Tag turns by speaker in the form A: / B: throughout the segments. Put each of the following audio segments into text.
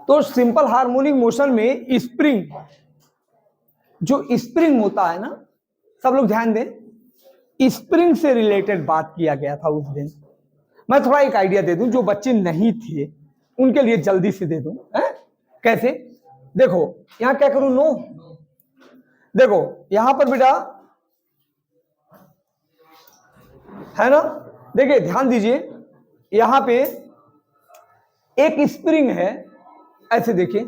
A: तो simple harmonic motion में spring, जो स्प्रिंग होता है ना, सब लोग ध्यान दें, स्प्रिंग से रिलेटेड बात किया गया था उस दिन। मैं थोड़ा एक आइडिया दे दूं, जो बच्चे नहीं थे उनके लिए जल्दी से दे दूं। कैसे? देखो यहां क्या करूं, नो, देखो यहां पर बेटा है ना, देखिए ध्यान दीजिए, यहां पे एक स्प्रिंग है, ऐसे देखिए,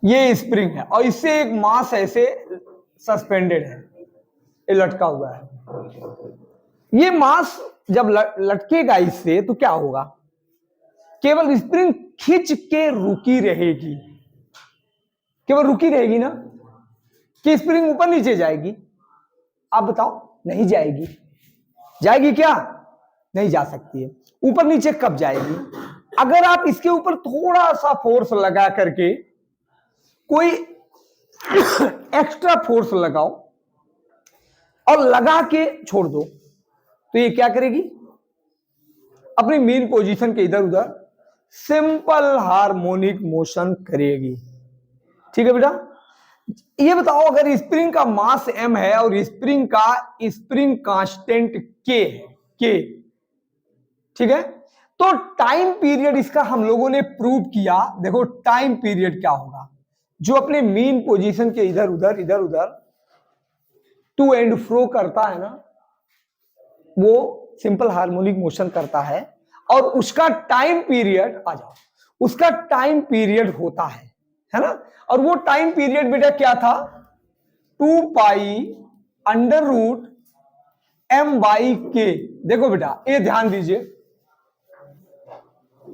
A: ये स्प्रिंग है और इससे एक मास ऐसे सस्पेंडेड है, ये लटका हुआ है। ये मास जब लटकेगा इससे तो क्या होगा, केवल स्प्रिंग खींच के रुकी रहेगी, केवल रुकी रहेगी ना, कि स्प्रिंग ऊपर नीचे जाएगी? आप बताओ, नहीं जाएगी। जाएगी क्या? नहीं जा सकती है। ऊपर नीचे कब जाएगी? अगर आप इसके ऊपर थोड़ा सा फोर्स लगा करके, कोई एक्स्ट्रा फोर्स लगाओ और लगा के छोड़ दो, तो ये क्या करेगी? अपनी मेन पोजीशन के इधर उधर सिंपल हार्मोनिक मोशन करेगी। ठीक है बेटा, ये बताओ, अगर स्प्रिंग का मास m है और स्प्रिंग कांस्टेंट k है, k, ठीक है, तो टाइम पीरियड इसका हम लोगों ने प्रूव किया। देखो टाइम पीरियड क्या होगा, जो अपने मेन पोजीशन के इधर उधर टू एंड फ्रो करता है ना, वो सिंपल हार्मोनिक मोशन करता है, और उसका टाइम पीरियड, आ जाओ, उसका टाइम पीरियड होता है ना, और वो टाइम पीरियड बेटा क्या था, 2 pi under root m by k. देखो बेटा ये ध्यान दीजिए,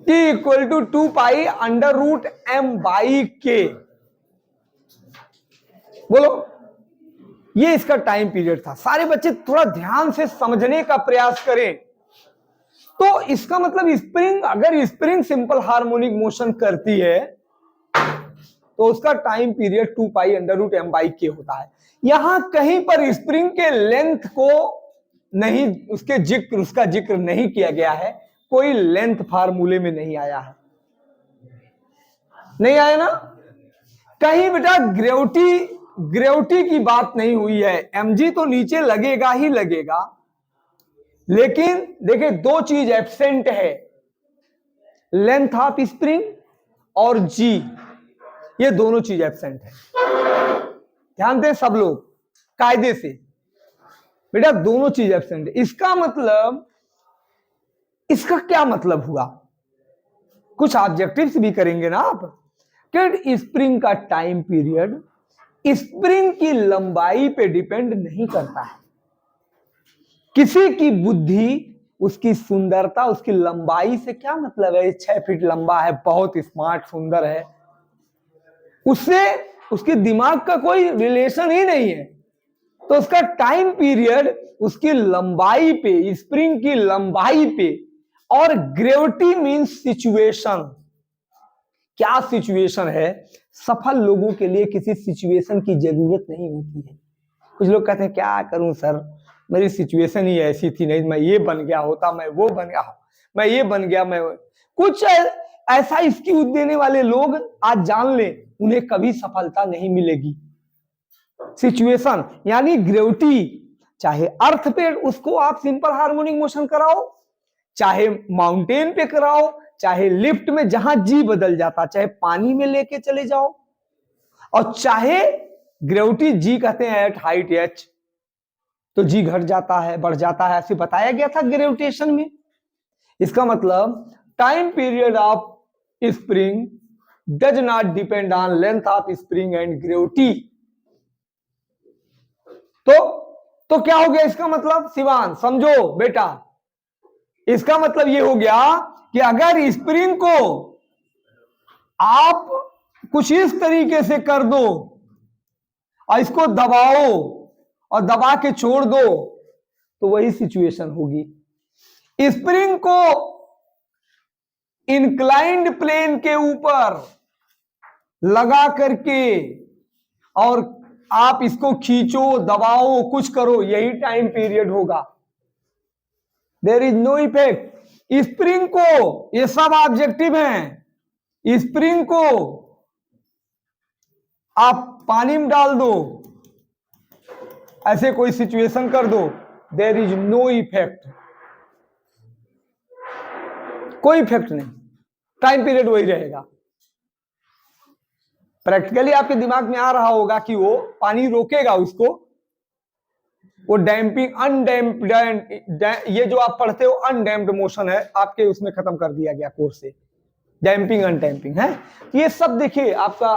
A: t equal to 2 pi under root m by k, बोलो, ये इसका टाइम पीरियड था। सारे बच्चे थोड़ा ध्यान से समझने का प्रयास करें। तो इसका मतलब स्प्रिंग, अगर स्प्रिंग सिंपल हार्मोनिक मोशन करती है तो उसका time period 2 pi under root m by k होता है। यहां कहीं पर स्प्रिंग के लेंथ को नहीं, उसका जिक्र नहीं किया गया है, कोई लेंथ फार्मूले में नहीं आया है, नहीं आया ना, कहीं बेटा ग्रेविटी की बात नहीं हुई है। mg तो नीचे लगेगा ही लगेगा, लेकिन देखिए दो चीज एब्सेंट है, लेंथ ऑफ स्प्रिंग और g, ये दोनों चीज एब्सेंट है। ध्यान दें सब लोग कायदे से, बेटा दोनों चीज एब्सेंट है। इसका मतलब, इसका क्या मतलब हुआ, कुछ ऑब्जेक्टिव्स भी करेंगे ना आप, कि स्प्रिंग का टाइम पीरियड स्प्रिंग की लंबाई पे डिपेंड नहीं करता है। किसी की बुद्धि, उसकी सुंदरता, उसकी लंबाई से क्या मतलब है, 6 फीट लंबा है, बहुत स्मार्ट सुंदर है, उससे उसके दिमाग का कोई रिलेशन ही नहीं है। तो उसका टाइम पीरियड उसकी लंबाई पे, स्प्रिंग की लंबाई पे, और ग्रेविटी मींस सिचुएशन। क्या सिचुएशन है? सफल लोगों के लिए किसी सिचुएशन की जरूरत नहीं होती है। कुछ लोग कहते हैं क्या करूं सर, मेरी सिचुएशन ही ऐसी थी, नहीं मैं ये बन गया होता, मैं वो बन गया, मैं ये बन गया, मैं कुछ ऐसा एक्सक्यूज देने वाले लोग आज जान ले, उन्हें कभी सफलता नहीं मिलेगी। सिचुएशन यानी ग्रेविटी, चाहे अर्थ पे उसको आप सिंपल हार्मोनिक मोशन कराओ, चाहे माउंटेन पे कराओ, चाहे लिफ्ट में जहां जी बदल जाता, चाहे पानी में लेके चले जाओ, और चाहे ग्रेविटी जी कहते हैं एट हाइट h, तो जी घट जाता है, बढ़ जाता है, ऐसे बताया गया था ग्रेविटेशन में। इसका मतलब time period of spring does not depend on length of spring and gravity. तो क्या हो गया इसका मतलब, शिवान समझो बेटा, इसका मतलब ये हो गया कि अगर स्प्रिंग को आप कुछ इस तरीके से कर दो और इसको दबाओ और दबा के छोड़ दो, तो वही सिचुएशन होगी। स्प्रिंग को इंक्लाइंड प्लेन के ऊपर लगा करके और आप इसको खींचो, दबाओ, कुछ करो, यही टाइम पीरियड होगा। There is no effect spring को, ये सब ऑब्जेक्टिव हैं, स्प्रिंग को आप पानी में डाल दो, ऐसे कोई सिचुएशन कर दो, देयर इज नो इफेक्ट, कोई इफेक्ट नहीं, टाइम पीरियड वही रहेगा। प्रैक्टिकली आपके दिमाग में आ रहा होगा कि वो पानी रोकेगा उसको, वो डैम्पिंग अनडैम्प्ड, ये जो आप पढ़ते हो अनडैम्प्ड मोशन है, आपके उसमें खत्म कर दिया गया कोर्स से, डैम्पिंग अनडैम्पिंग है। ये सब देखिए आपका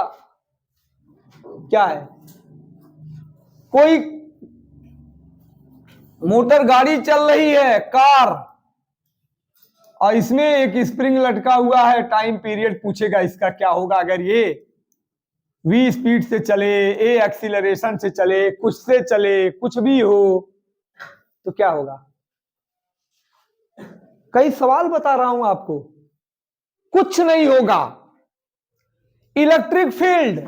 A: क्या है, कोई मोटर गाड़ी चल रही है, कार, और इसमें एक स्प्रिंग लटका हुआ है, टाइम पीरियड पूछेगा इसका क्या होगा अगर ये v स्पीड से चले, a एक्सीलरेशन से चले, कुछ से चले, कुछ भी हो तो क्या होगा। कई सवाल बता रहा हूं आपको, कुछ नहीं होगा। इलेक्ट्रिक फील्ड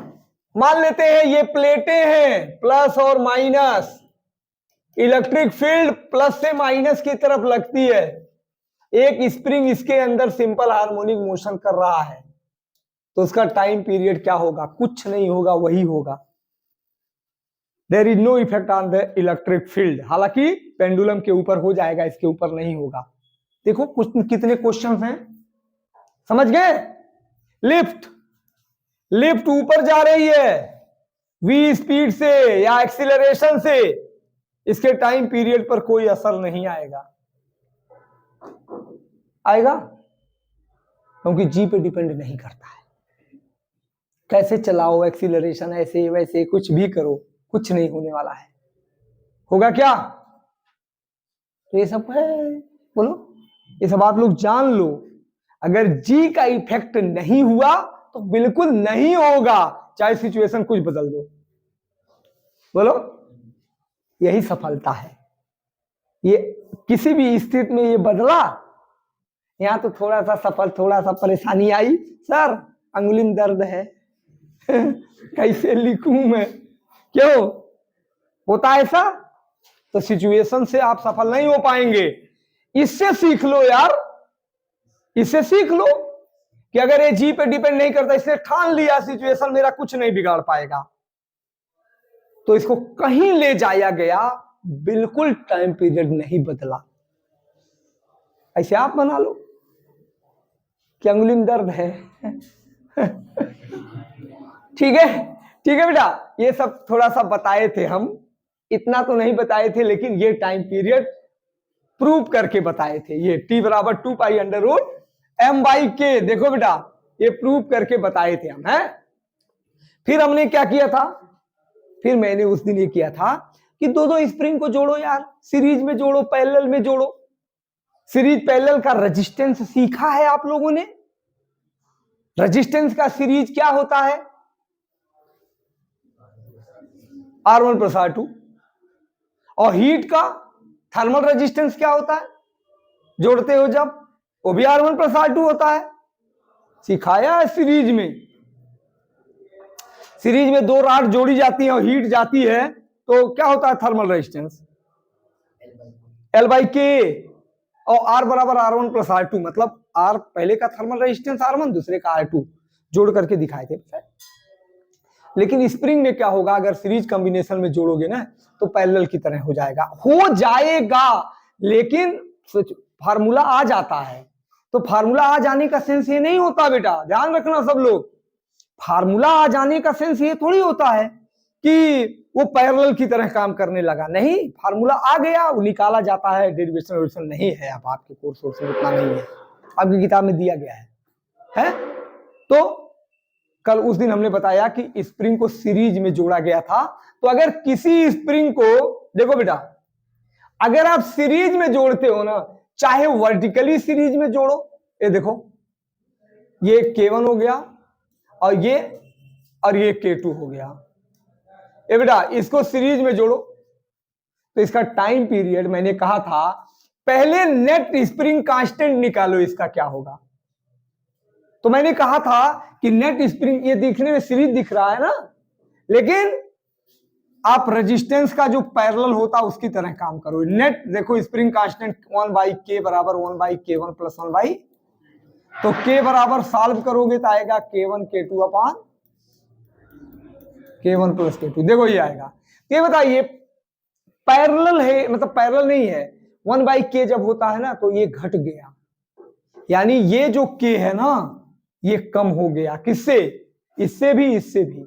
A: मान लेते हैं ये प्लेटें हैं प्लस और माइनस, इलेक्ट्रिक फील्ड प्लस से माइनस की तरफ लगती है, एक स्प्रिंग इसके अंदर सिंपल हार्मोनिक मोशन कर रहा है, तो उसका टाइम पीरियड क्या होगा, कुछ नहीं होगा, वही होगा। There is no effect on the electric field, हालांकि पेंडुलम के ऊपर हो जाएगा, इसके ऊपर नहीं होगा। देखो कुछ कितने क्वेश्चंस हैं, समझ गए। लिफ्ट, लिफ्ट ऊपर जा रही है v स्पीड से या एक्सीलरेशन से, इसके टाइम पीरियड पर कोई असर नहीं आएगा, आएगा क्योंकि g पे डिपेंड नहीं करता है। कैसे चलाओ, एक्सीलरेशन ऐसे वैसे कुछ भी करो, कुछ नहीं होने वाला है। होगा क्या, तो ये सब है, बोलो ये सब आप लोग जान लो। अगर जी का इफेक्ट नहीं हुआ तो बिल्कुल नहीं होगा, चाहे सिचुएशन कुछ बदल दो। बोलो, यही सफलता है। ये किसी भी स्थिति में ये बदला, यहां तो थोड़ा सा सफल, थोड़ा सा परेशानी आई, सर अंगुली में दर्द है कैसे लिखूं मैं, क्यों होता है ऐसा, तो सिचुएशन से आप सफल नहीं हो पाएंगे। इससे सीख लो यार, इससे सीख लो कि अगर ये जी पे डिपेंड नहीं करता, इसने ठान लिया सिचुएशन मेरा कुछ नहीं बिगाड़ पाएगा, तो इसको कहीं ले जाया गया, बिल्कुल टाइम पीरियड नहीं बदला। ऐसे आप बना लो कि अंगुली में दर्द है ठीक है, ठीक है बेटा, ये सब थोड़ा सा बताए थे हम, इतना तो नहीं बताए थे, लेकिन ये टाइम पीरियड प्रूव करके बताए थे। ये t बराबर 2π√m/k, देखो बेटा ये प्रूव करके बताए थे हम, हैं। फिर हमने क्या किया था, फिर मैंने उस दिन ये किया था कि दो दो स्प्रिंग को जोड़ो यार, सीरीज में जोड़ो, पैरेलल में जोड़ो। सीरीज पैरेलल का रेजिस्टेंस सीखा है आप लोगों ने, रेजिस्टेंस का सीरीज क्या होता है, R1 + R2, और हीट का थर्मल रेजिस्टेंस क्या होता है, जोड़ते हो जब, वो भी R1 + R2 होता है, सिखाया है। सीरीज में दो रॉड जोड़ी जाती है और हीट जाती है तो क्या होता है, थर्मल रेजिस्टेंस L/K, और R बराबर R1 + R2, मतलब R पहले का थर्मल रेजिस्टेंस R1, दूसरे का R2, जोड़ करके दिखाए थे। लेकिन स्प्रिंग में क्या होगा, अगर सीरीज कॉम्बिनेशन में जोड़ोगे ना तो पैरेलल की तरह हो जाएगा, लेकिन फार्मूला आ जाता है। तो फार्मूला आ जाने का सेंस ये नहीं होता बेटा, ध्यान रखना सब लोग, फार्मूला आ जाने का सेंस ये थोड़ी होता है कि वो पैरेलल की तरह काम करने लगा, नहीं, फार्मूला आ गया, वो निकाला जाता है, डेरिवेशन नहीं है, अब आपके कोर्स में उतना नहीं है, आपकी किताब में दिया गया है। तो कल उस दिन हमने बताया कि स्प्रिंग को सीरीज में जोड़ा गया था, तो अगर किसी स्प्रिंग को, देखो बेटा, अगर आप सीरीज में जोड़ते हो ना, चाहे वर्टिकली सीरीज में जोड़ो, ये देखो ये K1 हो गया और ये K2 हो गया, ये बेटा इसको सीरीज में जोड़ो तो इसका टाइम पीरियड, मैंने कहा था पहले नेट स्प्रिंग कांस्टेंट निकालो, इसका क्या होगा। तो मैंने कहा था कि नेट स्प्रिंग, ये दिखने में सीरीज दिख रहा है ना, लेकिन आप रेजिस्टेंस का जो पैरेलल होता है उसकी तरह काम करो। नेट देखो स्प्रिंग कांस्टेंट 1/k बराबर 1/k1 प्लस 1/, तो k बराबर सॉल्व करोगे तो आएगा k1 k2 अपान k1 प्लस k2। देखो ये आएगा। ये बताइए पैरेलल है, मतलब पैरेलल नहीं है, 1/k जब होता है ना तो ये घट गया, यानी ये जो k है ना ये कम हो गया। किससे? इससे भी, इससे भी।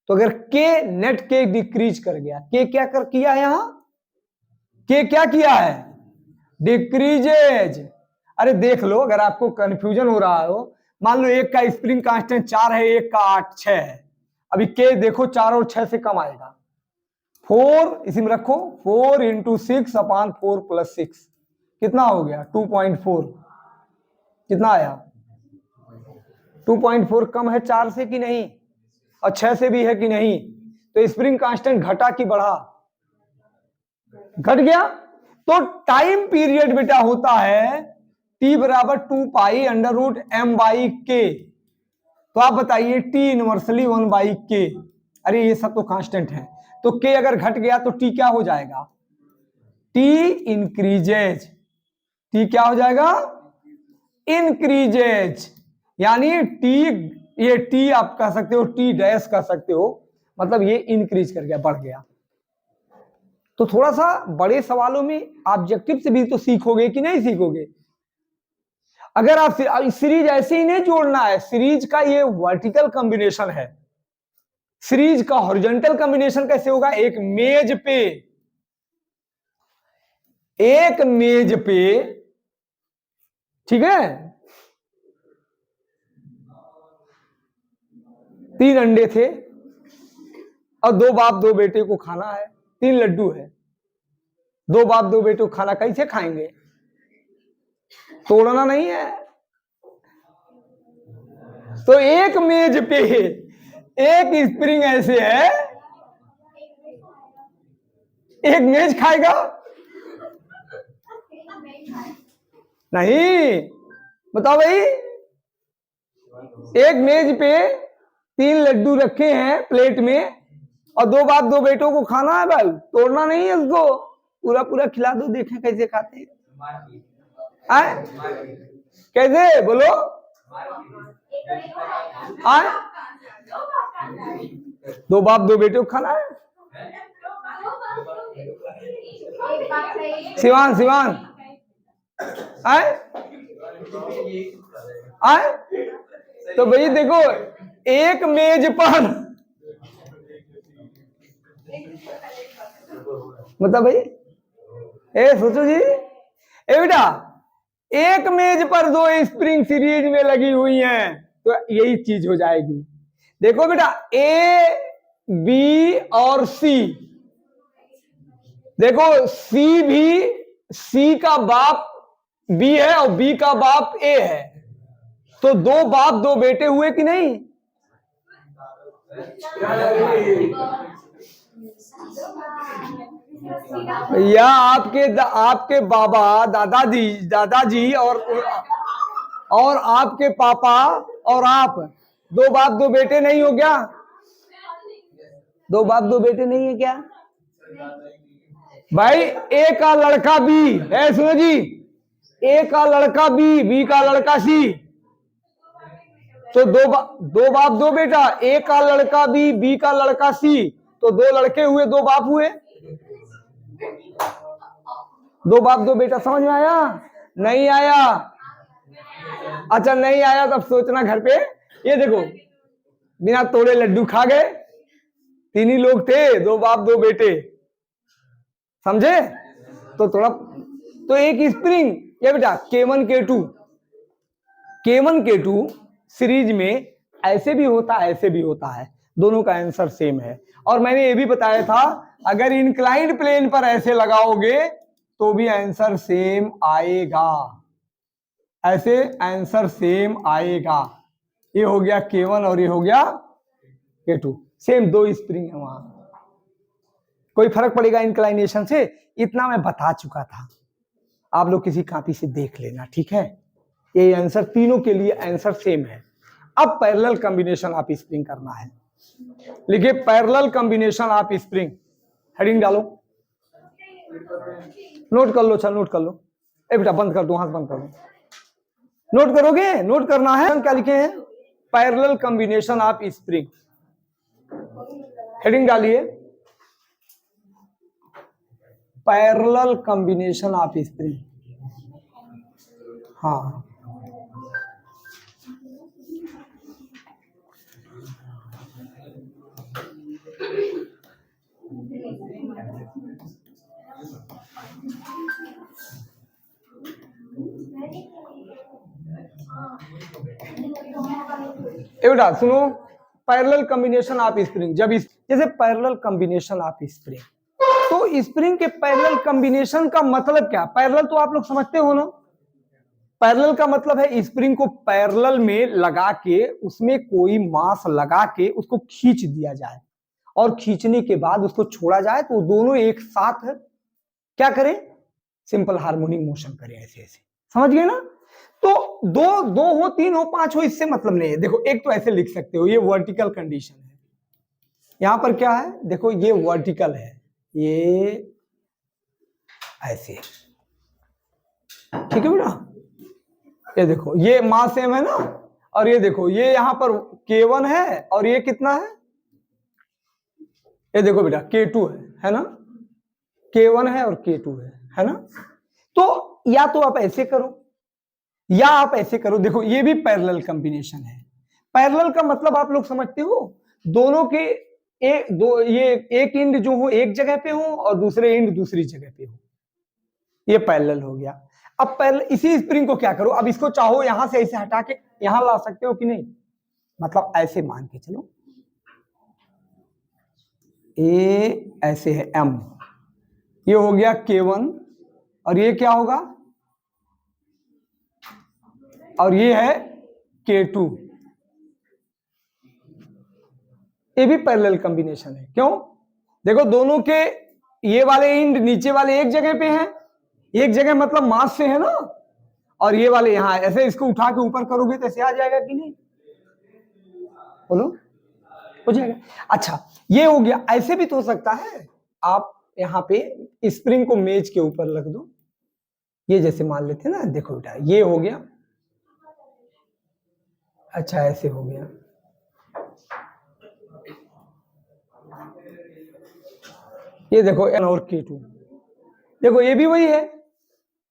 A: तो अगर k नेट k डिक्रीज कर गया, k क्या कर किया है यहां? k क्या किया है? डिक्रीजेज। अरे देख लो, अगर आपको कंफ्यूजन हो रहा हो, मान लो एक का स्प्रिंग कांस्टेंट 4 है, एक का 8 6 है, अभी k देखो 4 और 6 से कम आएगा। 4 इसी में रखो, 4 इंटू 6 अपान 4 प्लस 6 कितना हो गया? 2.4। कितना आया? 2.4 कम है 4 से कि नहीं, और 6 से भी है कि नहीं? तो स्प्रिंग कांस्टेंट घटा कि बढ़ा? घट गया। तो टाइम पीरियड बेटा होता है t बराबर 2 पाई अंडर रूट m/k। तो आप बताइए t इनवर्सली 1/k। अरे ये सब तो कांस्टेंट है, तो k अगर घट गया तो t क्या हो जाएगा? t increases. t क्या हो जाएगा? इंक्रीजेज। यानी t, ये t आप कह सकते हो, t डैश कह सकते हो, मतलब ये इंक्रीज कर गया, बढ़ गया। तो थोड़ा सा बड़े सवालों में ऑब्जेक्टिव से भी तो सीखोगे कि नहीं सीखोगे? अगर आप सीरीज ऐसे ही नहीं जोड़ना है, सीरीज का ये वर्टिकल कॉम्बिनेशन है, सीरीज का हॉरिजॉन्टल कॉम्बिनेशन कैसे होगा? एक मेज पे, ठीक है, 3 अंडे थे और 2 बाप 2 बेटे को खाना है, 3 लड्डू है, 2 बाप 2 बेटे को खाना, कैसे खाएंगे? तोड़ना नहीं है। तो एक मेज पे एक स्प्रिंग ऐसे है, एक मेज खाएगा नहीं? बताओ भाई, एक मेज पे 3 लड्डू रखे हैं प्लेट में और 2 बाप 2 बेटों को खाना है भाई, तोड़ना नहीं है उसको, पूरा पूरा खिला दो, देखें कैसे खाते हैं। कैसे बोलो? आए 2 बाप 2 बेटे को खाना है। सिवान आए आए, तो भाई देखो एक मेज पर, मतलब भाई सोचो जी, बेटा एक मेज पर 2 स्प्रिंग सीरीज में लगी हुई हैं, तो यही चीज हो जाएगी। देखो बेटा ए बी और सी, देखो सी भी, सी का बाप बी है और बी का बाप ए है, तो 2 बाप 2 बेटे हुए कि नहीं? या आपके बाबा दादाजी और आपके पापा और आप, 2 बाप 2 बेटे नहीं हो क्या? 2 बाप 2 बेटे नहीं है क्या भाई? ए का लड़का बी है, सुनो जी, ए का लड़का बी का लड़का सी, तो 2 बाप 2 बेटा, ए का लड़का बी का लड़का सी, तो 2 लड़के हुए, 2 बाप हुए, 2 बाप 2 बेटा। समझ में आया? नहीं आया? अच्छा नहीं आया तब सोचना घर पे। ये देखो बिना तोड़े लड्डू खा गए, 3 ही लोग थे, 2 बाप 2 बेटे, समझे? तो थोड़ा, तो एक स्प्रिंग ये बेटा K1 K2 सीरीज में ऐसे भी होता है, ऐसे भी होता है, दोनों का आंसर सेम है। और मैंने ये भी बताया था अगर इंक्लाइंड प्लेन पर ऐसे लगाओगे तो भी आंसर सेम आएगा, ऐसे आंसर सेम आएगा। ये हो गया K1 और ये हो गया K2, सेम 2 स्प्रिंग है वहां, कोई फर्क पड़ेगा इंक्लाइनेशन से? इतना मैं बता चुका था, आप लोग किसी कॉपी से देख लेना, ठीक है? ये आंसर तीनों के लिए आंसर सेम है। अब पैरेलल कॉम्बिनेशन ऑफ स्प्रिंग करना है। लिखिए parallel combination of spring. Heading डालो, नोट कर लो, चल नोट कर लो। ए बेटा बंद कर दो, हाथ बंद कर दो। नोट करोगे, नोट करना है। क्या लिखे हैं? Parallel combination of spring. Heading डालिए, पैरेलल कॉम्बिनेशन ऑफ स्प्रिंग। हाँ, बेटा सुनो, पैरेलल कॉम्बिनेशन ऑफ स्प्रिंग, जब जैसे पैरेलल कॉम्बिनेशन ऑफ स्प्रिंग, तो स्प्रिंग के पैरेलल कॉम्बिनेशन का मतलब क्या? पैरेलल तो आप लोग समझते हो ना, पैरेलल का मतलब है स्प्रिंग को पैरेलल में लगा के उसमें कोई मास लगा के उसको खींच दिया जाए, और खींचने के बाद उसको छोड़ा जाए तो दोनों एक साथ क्या करें? सिंपल हार्मोनिक मोशन करें, ऐसे ऐसे। समझ गए ना? तो दो हो, तीन हो, पांच हो, इससे मतलब नहीं है। देखो एक तो ऐसे लिख सकते हो, ये वर्टिकल कंडीशन है। यहां पर क्या है? देखो ये वर्टिकल है, ये ऐसे, ठीक है बेटा? ये देखो ये मास सेम है ना, और ये देखो ये यहां पर K1 है और ये कितना है? ये देखो बेटा K2 है ना? K1 है और K2 है ना? तो या तो आप ऐसे करो या आप ऐसे करो। देखो ये भी पैरेलल कॉम्बिनेशन है। पैरेलल का मतलब आप लोग समझते हो, दोनों के ये एक इंड जो हो एक जगह पे हो और दूसरे इंड दूसरी जगह पे हो, ये पैरेलल हो गया। अब पैरेलल इसी स्प्रिंग को क्या करो, अब इसको चाहो यहां से ऐसे हटा के यहां ला सकते हो कि नहीं? मतलब ऐसे मान के चलो, ए ऐसे है M, ये हो गया K1 और ये क्या होगा? और ये है K2। ये भी पैरेलल कॉम्बिनेशन है। क्यों? देखो दोनों के ये वाले इंड नीचे वाले एक जगह पे हैं, एक जगह मतलब मास से है ना, और ये वाले यहां ऐसे, इसको उठा के ऊपर करोगे तो ऐसे आ जाएगा कि नहीं? बोलो, हो जाएगा। अच्छा ये हो गया। ऐसे भी तो हो सकता है, आप यहां पे स्प्रिंग को मेज के ऊपर रख दो, ये जैसे मान लेते हैं ना। देखो बेटा ये हो गया, अच्छा ऐसे हो गया, ये देखो N और K2, देखो ये भी वही है,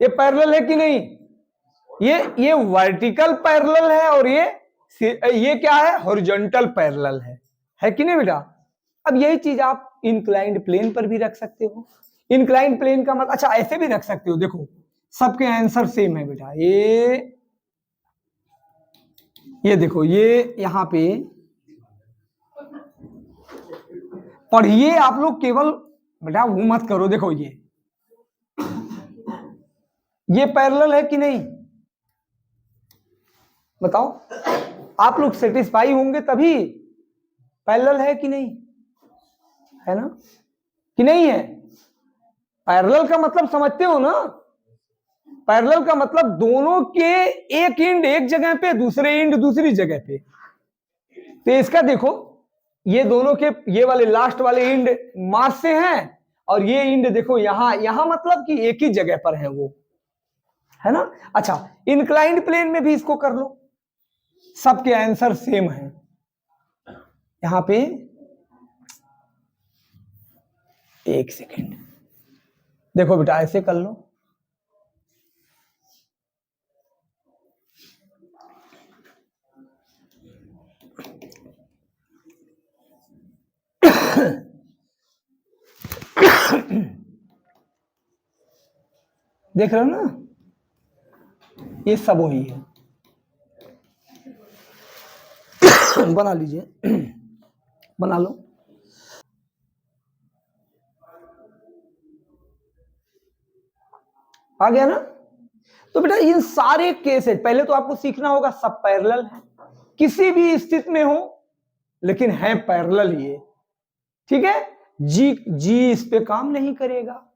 A: ये पैरेलल है कि नहीं? ये वर्टिकल पैरेलल है और ये क्या है? हॉरिजॉन्टल पैरेलल है कि नहीं बेटा? अब यही चीज आप इंक्लाइंड प्लेन पर भी रख सकते हो। इंक्लाइंड प्लेन का मतलब, अच्छा ऐसे भी रख सकते हो। देखो सबके आंसर सेम है बेटा। ये देखो ये यहां पे पढ़िए आप लोग, केवल बेटा वो मत करो। देखो ये पैरेलल है कि नहीं? बताओ, आप लोग सेटिस्फाई होंगे तभी। पैरेलल है कि नहीं? है ना कि नहीं है? पैरेलल का मतलब समझते हो ना? पैरेलल का मतलब दोनों के एक इंड एक जगह पे, दूसरे इंड दूसरी जगह पे। तो इसका देखो, ये दोनों के ये वाले लास्ट वाले इंड मास से हैं, और ये इंड देखो यहां मतलब कि एक ही जगह पर है वो, है ना? अच्छा इंक्लाइंड प्लेन में भी इसको कर लो, सबके आंसर सेम है। यहां पे एक सेकेंड, देखो बेटा ऐसे कर लो, देख रहे हो ना, ये सब वही है। बना लीजिए, बना लो। आ गया ना? तो बेटा इन सारे केसेस पहले तो आपको सीखना होगा, सब पैरेलल है, किसी भी स्थिति में हो, लेकिन है पैरेलल ये, ठीक है? जी इस पे काम नहीं करेगा,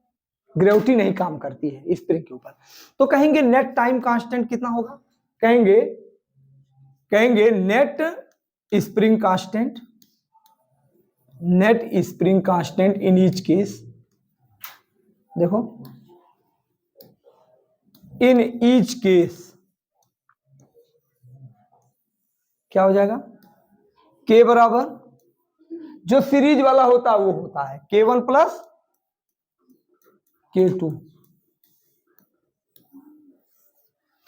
A: ग्रेविटी नहीं काम करती है स्प्रिंग के ऊपर। तो कहेंगे नेट टाइम कांस्टेंट कितना होगा? कहेंगे net spring constant net spring constant in each case, देखो इन ईच केस क्या हो जाएगा, के बराबर जो सीरीज वाला होता है वो होता है K1 प्लस K2।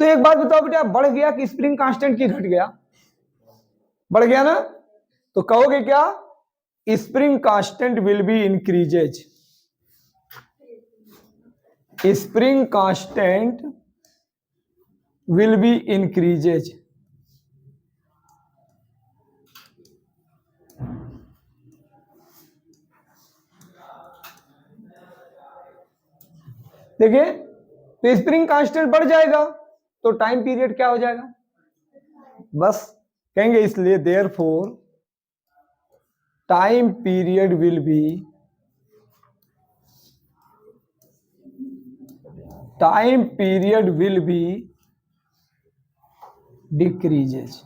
A: तो एक बात बताओ बेटा, बढ़ गया कि स्प्रिंग कांस्टेंट की घट गया? बढ़ गया ना, तो कहोगे क्या, spring constant will be increases, spring constant will be increases. देखिए, तो स्प्रिंग कांस्टेंट बढ़ जाएगा तो टाइम पीरियड क्या हो जाएगा, बस कहेंगे इसलिए therefore time period will be, time period will be decreases.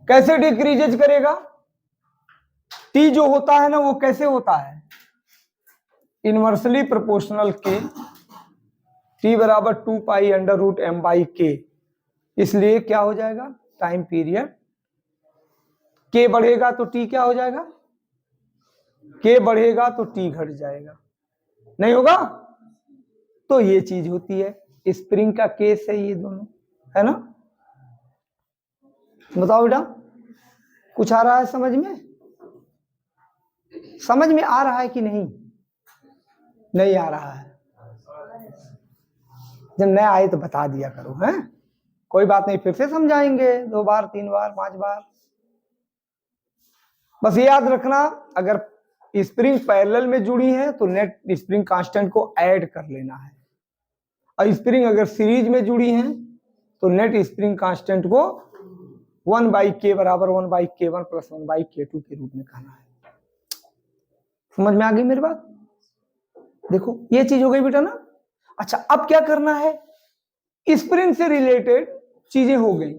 A: कैसे डिक्रीजेज करेगा, टी जो होता है ना वो कैसे होता है, इनवर्सली प्रोपोर्शनल के, टी बराबर 2 pi under root m by k, इसलिए क्या हो जाएगा, टाइम पीरियड के बढ़ेगा तो टी क्या हो जाएगा, के बढ़ेगा तो टी घट जाएगा, नहीं होगा? तो ये चीज होती है, स्प्रिंग का केस है ये दोनों, है ना? बताओ बेटा, कुछ आ रहा है समझ में? समझ में आ रहा है कि नहीं? नहीं आ रहा है? जब नया आए तो बता दिया करो, हैं? कोई बात नहीं, फिर से समझाएंगे 2 बार 3 बार 5 बार। बस ये याद रखना, अगर स्प्रिंग पैरेलल में जुड़ी है तो नेट स्प्रिंग कांस्टेंट को ऐड कर लेना है, और स्प्रिंग अगर सीरीज में जुड़ी है तो नेट स्प्रिंग कांस्टेंट को 1 बाई के बराबर 1 by K1 plus 1 by K2 के रूप में कहना है। समझ में आ गई मेरी बात? देखो ये चीज हो गई बेटा ना। अच्छा, अब क्या करना है, स्प्रिंग से रिलेटेड चीजें हो गई,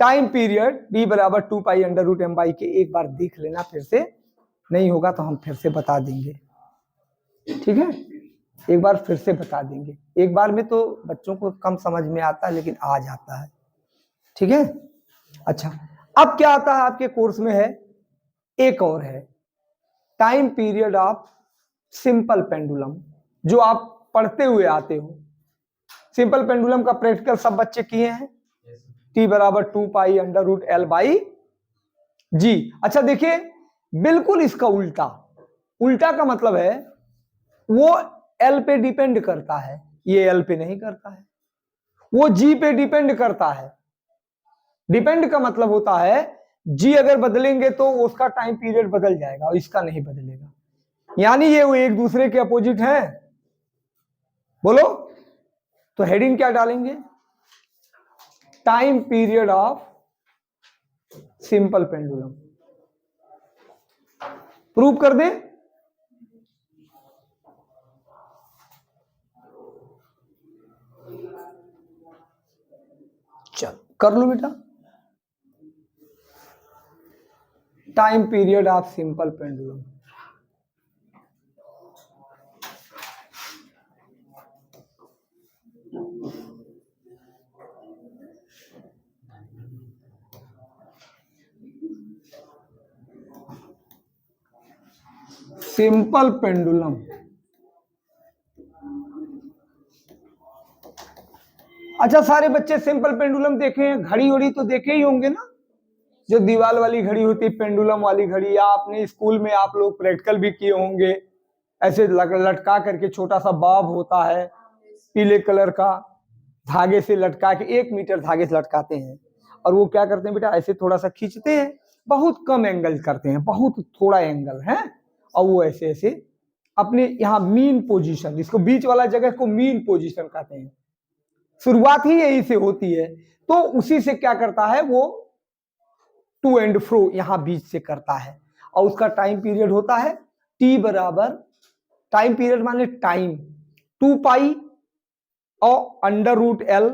A: टाइम पीरियड d बराबर 2 pi under root m by k, एक बार देख लेना, फिर से नहीं होगा तो हम फिर से बता देंगे, ठीक है? एक बार फिर से बता देंगे, एक बार में तो बच्चों को कम समझ में आता है लेकिन आ जाता है, ठीक है? अच्छा, अब क्या आता है आपके कोर्स में है, एक और है time period of simple pendulum, जो आप पढ़ते हुए आते हो। सिंपल पेंडुलम का प्रैक्टिकल सब बच्चे किए हैं, टी बराबर 2 pi under root L by G. अच्छा देखिए, बिल्कुल इसका उल्टा, उल्टा का मतलब है वो एल पे डिपेंड करता है, ये एल पे नहीं करता है, वो जी पे डिपेंड करता है। डिपेंड का मतलब होता है जी अगर बदलेंगे तो उसका टाइम पीरियड बदल जाएगा और इसका नहीं बदलेगा, यानी ये वो एक दूसरे के अपोजिट हैं। बोलो, तो हेडिंग क्या डालेंगे, time period of simple pendulum. Prove कर दें, चल कर लो बेटा, time period of simple pendulum. Simple pendulum, अच्छा सारे बच्चे सिंपल पेंडुलम देखे हैं, घड़ी उड़ी तो देखे ही होंगे ना, जो दीवार वाली घड़ी होती है, पेंडुलम वाली घड़ी, या आपने स्कूल में आप लोग प्रैक्टिकल भी किए होंगे, ऐसे लटका करके छोटा सा बॉब होता है पीले कलर का, धागे से लटका के 1 मीटर धागे से लटकाते हैं, और वो क्या करते हैं बेटा, ऐसे थोड़ा सा खींचते हैं, बहुत कम एंगल करते हैं, बहुत थोड़ा एंगल है, और वो ऐसे ऐसे अपने यहाँ मीन पोजीशन, जिसको बीच वाला जगह को मीन पोजीशन कहते हैं, शुरुआत ही यही से होती है, तो उसी से क्या करता है वो टू एंड फ्रो यहां बीच से करता है, और उसका टाइम पीरियड होता है टी बराबर, टाइम पीरियड माने टाइम 2 पाई और अंडर रूट एल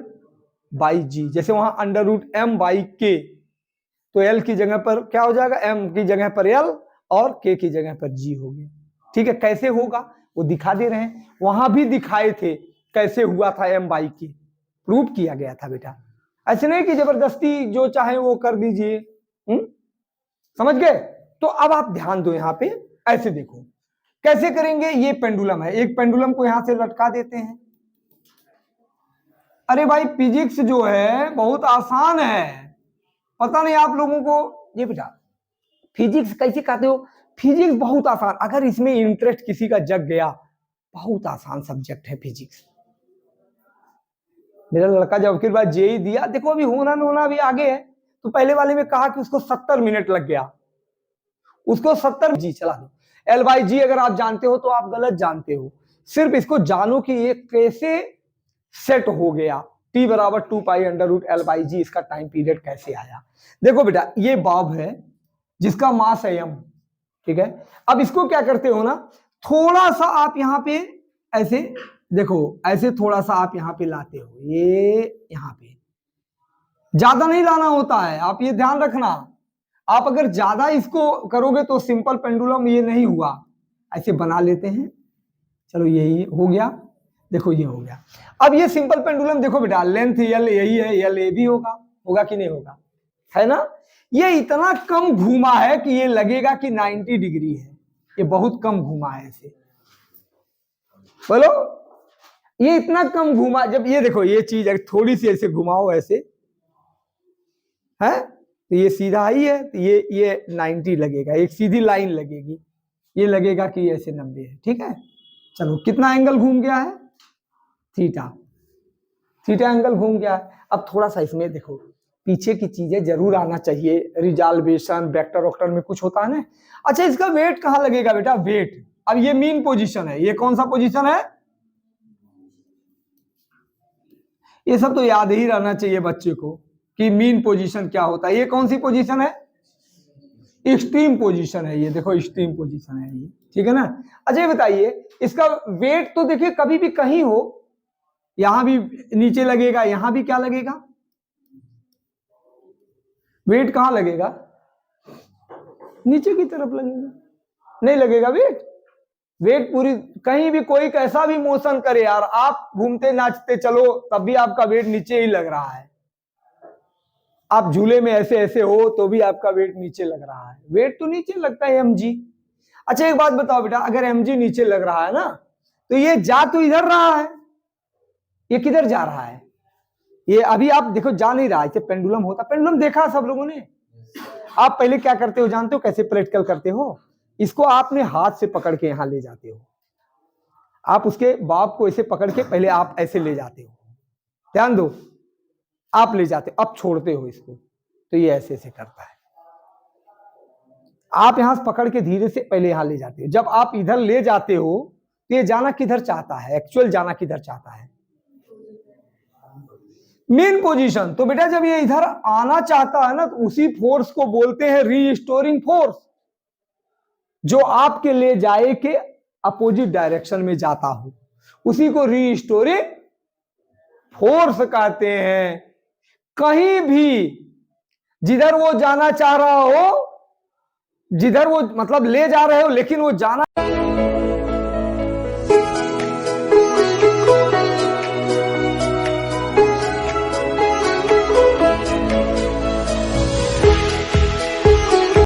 A: बाई जी, जैसे वहां अंडर रूट एम बाई के, तो एल की जगह पर क्या हो जाएगा, एम की जगह पर एल और के की जगह पर जी हो गया। ठीक है, कैसे होगा वो दिखा दे रहे हैं, वहां भी दिखाए थे कैसे हुआ था, एम बाई के प्रूव किया गया था बेटा। ऐसे नहीं कि जबरदस्ती जो चाहे वो कर दीजिए। समझ गए? तो अब आप ध्यान दो यहां पे, ऐसे देखो कैसे करेंगे। ये पेंडुलम है, एक पेंडुलम को यहां से लटका देते हैं। अरे भाई फिजिक्स जो है बहुत आसान है, पता नहीं आप लोगों को। ये बेटा फिजिक्स कैसे कहते हो, फिजिक्स बहुत आसान, अगर इसमें इंटरेस्ट किसी का जग गया, बहुत आसान सब्जेक्ट है फिजिक्स। मेरा लड़का जब आखिर बार जेई दिया, देखो अभी होना भी आगे है, तो पहले वाले में कहा कि उसको 70 मिनट लग गया, उसको 70 जी चला दो। एल बाई जी अगर आप जानते हो तो आप गलत जानते हो, सिर्फ इसको जानो कि ये कैसे सेट हो गया, टी बराबर 2 pi under root L by G, इसका टाइम पीरियड कैसे आया। देखो बेटा ये बॉब है जिसका मास है m, ठीक है। अब इसको क्या करते हो ना, थोड़ा सा आप यहां पे ऐसे देखो, ऐसे थोड़ा सा आप यहां पे लाते हो, ये यहां पे ज्यादा नहीं लाना होता है, आप ये ध्यान रखना। आप अगर ज्यादा इसको करोगे तो सिंपल पेंडुलम ये नहीं हुआ, ऐसे बना लेते हैं। चलो यही हो गया, देखो ये हो गया। अब ये सिंपल पेंडुलम देखो बेटा, लेंथ एल यही है, एल ए भी होगा कि नहीं होगा, है ना। ये इतना कम घूमा है कि ये लगेगा कि 90 डिग्री है, ये बहुत कम घूमा है ऐसे, बोलो ये इतना कम घूमा। जब ये देखो ये चीज थोड़ी सी ऐसे घुमाओ ऐसे, है तो ये सीधा ही है, तो ये 90 लगेगा, एक सीधी लाइन लगेगी, ये लगेगा कि ऐसे 90 है, ठीक है। चलो कितना एंगल घूम गया है, थीटा एंगल घूम गया है। अब थोड़ा सा इसमें देखो पीछे की चीजें जरूर आना चाहिए, रिजॉल्वेशन वेक्टर वक्टर में कुछ होता है ना। अच्छा इसका वेट कहां लगेगा बेटा, वेट, अब ये मीन पोजीशन है, ये कौन सा पोजीशन है, ये सब तो याद ही रहना चाहिए बच्चे को कि मीन पोजीशन क्या होता है। ये कौन सी पोजीशन है, एक्सट्रीम पोजीशन है, ये देखो एक्सट्रीम पोजीशन है ये, ठीक है ना। अच्छा ये बताइए इसका वेट तो देखिए कभी भी कहीं हो, यहां भी नीचे लगेगा, यहां भी क्या लगेगा, वेट कहां लगेगा, नीचे की तरफ लगेगा, नहीं लगेगा वेट। वेट पूरी कहीं भी कोई कैसा भी मोशन करे यार, आप घूमते नाचते चलो तब भी आपका वेट नीचे ही लग रहा है, आप झूले में ऐसे ऐसे हो तो भी आपका वेट नीचे लग रहा है, वेट तो नीचे लगता है mg। अच्छा एक बात बताओ बेटा, अगर mg नीचे लग रहा है ना, तो ये जा तो इधर रहा है, ये किधर जा रहा है, ये अभी आप देखो जा नहीं रहा है, इसे पेंडुलम होता, पेंडुलम देखा सब लोगों ने। आप पहले क्या करते हो जानते हो, कैसे प्रैक्टिकल करते हो, इसको आपने हाथ से पकड़ के यहां ले जाते हो, आप उसके बाप को ऐसे पकड़ के पहले आप ऐसे ले जाते हो, ध्यान दो, आप ले जाते हो, अब छोड़ते हो इसको, तो ये ऐसे ऐसे करता है, आप यहां से पकड़ के धीरे से पहले यहां ले जाते हो। जब आप इधर ले जाते हो तो ये जाना किधर चाहता है, एक्चुअल जाना किधर चाहता है, मेन पोजीशन। तो बेटा जब ये इधर आना चाहता है ना, तो उसी फोर्स को बोलते हैं रीस्टोरिंग फोर्स, जो आपके ले जाए के अपोजिट डायरेक्शन में जाता हो, उसी को रीस्टोरिंग फोर्स कहते हैं। कहीं भी जिधर वो जाना चाह रहा हो, जिधर वो मतलब ले जा रहे हो, लेकिन वो जाना